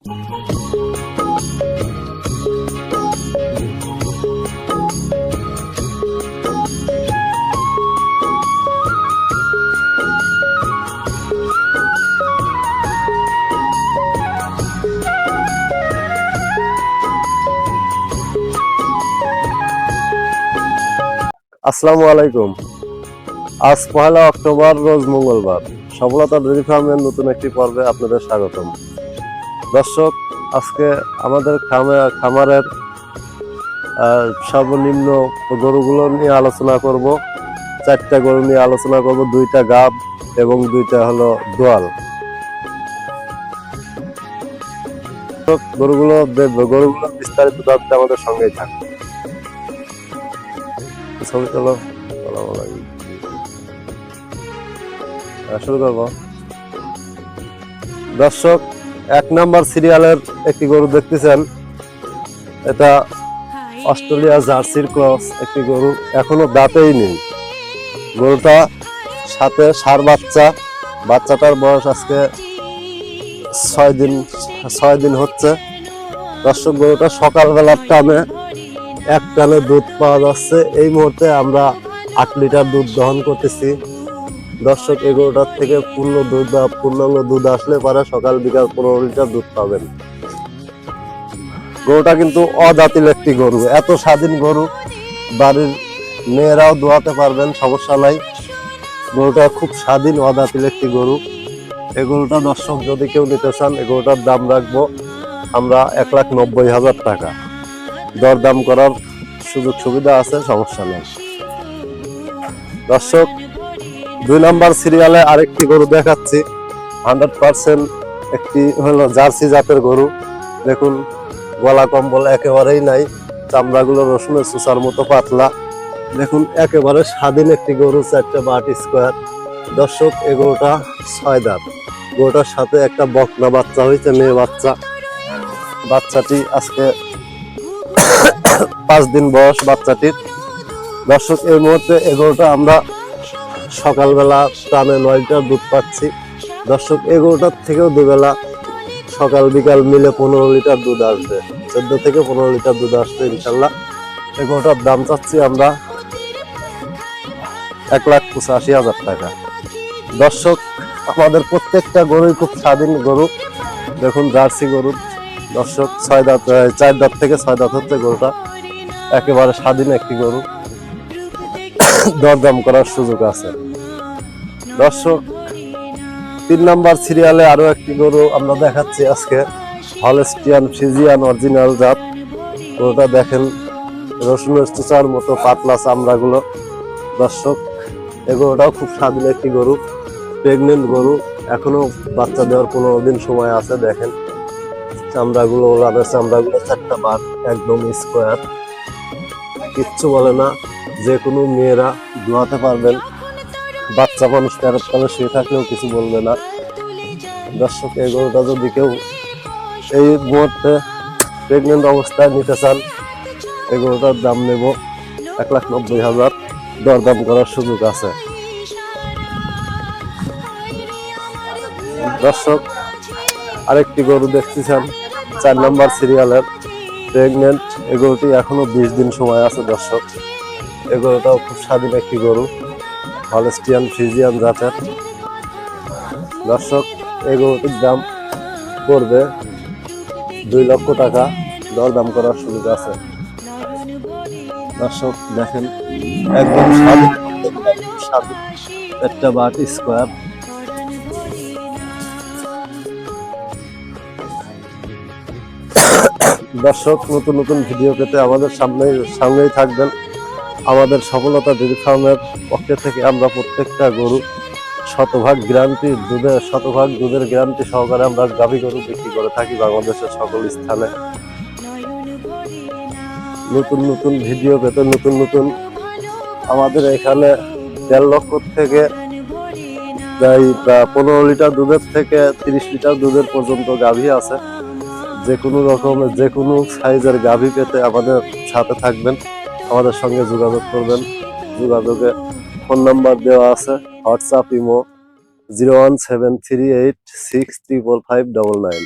আসসালামু আলাইকুম। আজ 1 অক্টোবর, রোজ মঙ্গলবার। সফলতা ডেইরি ফার্মের নতুন একটি পর্বে আপনাদের স্বাগতম। দর্শক, আজকে আমাদের খামারের সর্বনিম্ন গরুগুলো নিয়ে আলোচনা করব। 4টা গরু নিয়ে আলোচনা করব, 2টা গাব এবং 2টা হলো দোয়াল। গরুগুলো বিস্তারিত জানতে আমাদের সঙ্গেই থাকবে। ছবি তোলো, শুরু করবো। দর্শক, 1 নাম্বার সিরিয়ালের একটি গরু দেখতেছেন। এটা অস্ট্রেলিয়া জার্সির ক্রস একটি গরু, এখনো দাঁতেই নেই। গরুটা সাথে ষাঁড় বাচ্চাটার বয়স আজকে 6 দিন হচ্ছে। দর্শক, গরুটা সকালবেলার এক টানে দুধ পাওয়া যাচ্ছে। এই মুহূর্তে আমরা 8 লিটার দুধ দহন করতেছি। দর্শক, এই গরুটার থেকে পূর্ণাঙ্গ দুধ আসলে পরে সকাল বিকাল 15 লিটার দুধ পাবেন। গরুটা কিন্তু অজাতিল একটি গরু, এত স্বাধীন গরু বাড়ির মেয়েরাও দোয়াতে পারবেন, সমস্যা নাই। গরুটা খুব স্বাধীন অজাতিল একটি গরু। এই গরুটা দর্শক যদি কেউ নিতে চান, এই গরুটার দাম রাখবো আমরা 1,90,000 টাকা। দরদাম করার সুযোগ সুবিধা আছে, সমস্যা নেই। দর্শক, 2 নাম্বার সিরিয়ালে আরেকটি গরু দেখাচ্ছি। 100% একটি হলো জার্সি জাতের গরু। দেখুন, গলা কম্বল একেবারেই নাই, চামড়াগুলো রসুনের সুসার মতো পাতলা। দেখুন, একেবারে স্বাধীন একটি গরু, 4টে বাট স্কোয়ার। দর্শক, এই গরুটা 6 দাঁত। গরুটার সাথে একটা বকনা বাচ্চা হয়েছে, মেয়ে বাচ্চা। বাচ্চাটি আজকে 5 দিন বয়স বাচ্চাটির। দর্শক, এই মুহূর্তে এই গরুটা আমরা সকালবেলা টানে 9 লিটার দুধ পাচ্ছি। দর্শক, এই গরুটার থেকেও দুবেলা সকাল বিকাল মিলে 15 লিটার দুধ আসবে, 14 থেকে 15 লিটার দুধ আসবে ইনশাল্লাহ। এই গরুটার দাম চাচ্ছি আমরা 1,85,000 টাকা। দর্শক, আমাদের প্রত্যেকটা গরুই খুব স্বাধীন গরু। দেখুন, জার্সি গরু। দর্শক, 4 দাঁত থেকে 6 দাঁত হচ্ছে গরুটা, একেবারে স্বাধীন একটি গরু। দরদাম করার সুযোগ আছে। দর্শক, 3 নাম্বার সিরিয়ালে আরো একটি গরু আমরা দেখাচ্ছি আজকে। হলস্টিয়ান ফ্রিজিয়ান অরিজিনাল জাত। গরুটা দেখেন, রসুনের চুচার মতো পাতলা চামড়াগুলো। দর্শক, এই গরুটাও খুব স্বাধীন একটি গরু, প্রেগনেন্ট গরু, এখনো বাচ্চা দেওয়ার 15 দিন সময় আছে। দেখেন চামড়াগুলো, ওলানের চামড়াগুলো 4টা বার, একদম স্কোয়ার, কিচ্ছু বলে না। যে কোনো মেয়েরা দোয়াতে পারবেন, বাচ্চা মানুষ প্যারের তলে শুয়ে থাকলেও কিছু বলবে না। দর্শক, এই গরুটা যদি কেউ এই মুহূর্তে প্রেগনেন্ট অবস্থায় নিতে চান, এই গরুটার দাম নেব 1,90,000। দরদাম করার সুযোগ আছে। দর্শক, আরেকটি গরু দেখতেছেন, 4 নাম্বার সিরিয়ালের, প্রেগনেন্ট। এই গরুটি এখনো 20 দিন সময় আছে। দর্শক, এই গরুটাও খুব স্বাধীন একটি গরু, হলস্টিয়ান ফ্রিজিয়ান জাতের। দর্শক, এই গরুটির দাম পড়বে 2 লক্ষ টাকা। দরদাম করার সুযোগ আছে। দর্শক, দেখেন, একদম স্বাধীন, একটা বাট স্কোয়ার। দর্শক, নতুন নতুন ভিডিও পেতে আমাদের সামনেই থাকবেন। আমাদের সফলতা ডেইরি ফার্মের পক্ষ থেকে আমরা প্রত্যেকটা গরু শতভাগ দুধের গ্যারান্টি সহকারে আমরা গাভী গরু বিক্রি করে থাকি বাংলাদেশের সকল স্থানে। নতুন নতুন ভিডিও পেতে নতুন আমাদের এখানে 1.5 লক্ষ থেকে 15 লিটার দুধের থেকে 30 লিটার দুধের পর্যন্ত গাভী আছে। যে কোনো সাইজের গাভী পেতে আমাদের সাথে থাকবেন, আমাদের সঙ্গে যোগাযোগ করবেন। যোগাযোগে ফোন নাম্বার দেওয়া আছে, হোয়াটসঅ্যাপ, ইমো 01738635599।